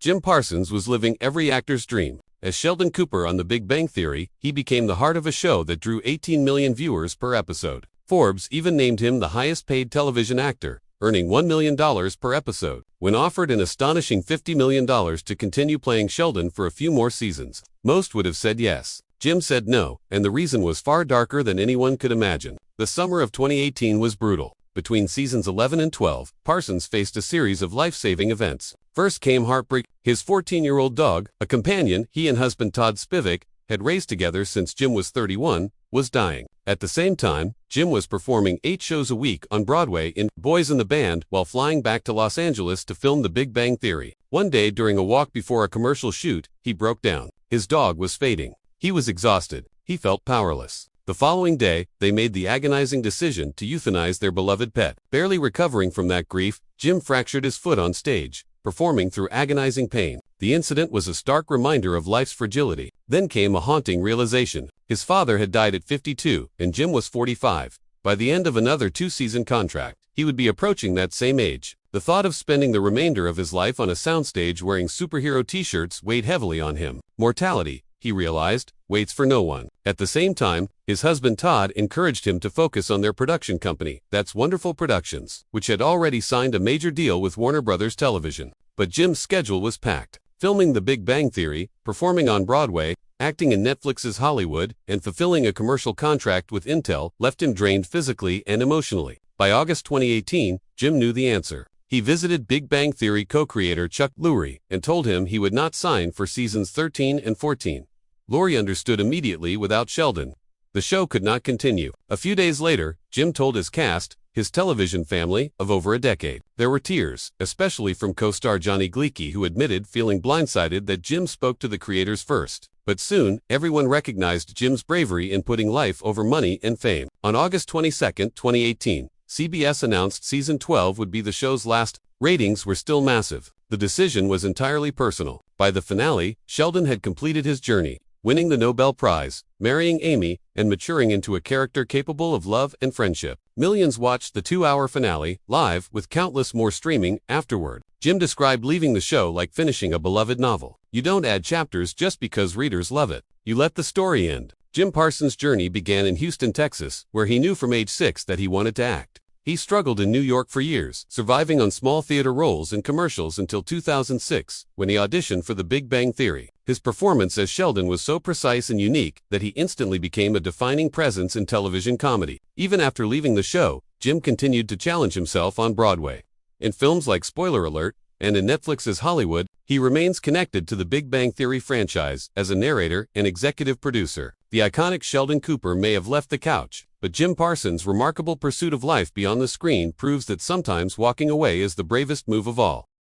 Jim Parsons was living every actor's dream. As Sheldon Cooper on The Big Bang Theory, he became the heart of a show that drew 18 million viewers per episode. Forbes even named him the highest-paid television actor, earning $1 million per episode. When offered an astonishing $50 million to continue playing Sheldon for a few more seasons, most would have said yes. Jim said no, and the reason was far darker than anyone could imagine. The summer of 2018 was brutal. Between seasons 11 and 12, Parsons faced a series of life-saving events. First came heartbreak. His 14-year-old dog, a companion he and husband Todd Spivak had raised together since Jim was 31, was dying. At the same time, Jim was performing 8 shows a week on Broadway in Boys in the Band while flying back to Los Angeles to film The Big Bang Theory. One day during a walk before a commercial shoot, he broke down. His dog was fading. He was exhausted. He felt powerless. The following day, they made the agonizing decision to euthanize their beloved pet. Barely recovering from that grief, Jim fractured his foot on stage, performing through agonizing pain. The incident was a stark reminder of life's fragility. Then came a haunting realization. His father had died at 52, and Jim was 45. By the end of another 2-season contract, he would be approaching that same age. The thought of spending the remainder of his life on a soundstage wearing superhero t-shirts weighed heavily on him. Mortality, he realized, waits for no one. At the same time, his husband Todd encouraged him to focus on their production company, That's Wonderful Productions, which had already signed a major deal with Warner Brothers Television. But Jim's schedule was packed. Filming The Big Bang Theory, performing on Broadway, acting in Netflix's Hollywood, and fulfilling a commercial contract with Intel left him drained physically and emotionally. By August 2018, Jim knew the answer. He visited Big Bang Theory co-creator Chuck Lorre and told him he would not sign for seasons 13 and 14. Lorre understood immediately. Without Sheldon, the show could not continue. A few days later, Jim told his cast, his television family, of over a decade. There were tears, especially from co-star Johnny Gleeky, who admitted feeling blindsided that Jim spoke to the creators first. But soon, everyone recognized Jim's bravery in putting life over money and fame. On August 22, 2018, CBS announced season 12 would be the show's last. Ratings were still massive. The decision was entirely personal. By the finale, Sheldon had completed his journey, winning the Nobel Prize, marrying Amy, and maturing into a character capable of love and friendship. Millions watched the 2-hour finale live, with countless more streaming afterward. Jim described leaving the show like finishing a beloved novel. You don't add chapters just because readers love it. You let the story end. Jim Parsons' journey began in Houston, Texas, where he knew from age 6 that he wanted to act. He struggled in New York for years, surviving on small theater roles and commercials until 2006, when he auditioned for The Big Bang Theory. His performance as Sheldon was so precise and unique that he instantly became a defining presence in television comedy. Even after leaving the show, Jim continued to challenge himself on Broadway. In films like Spoiler Alert and in Netflix's Hollywood, he remains connected to the Big Bang Theory franchise as a narrator and executive producer. The iconic Sheldon Cooper may have left the couch, but Jim Parsons' remarkable pursuit of life beyond the screen proves that sometimes walking away is the bravest move of all.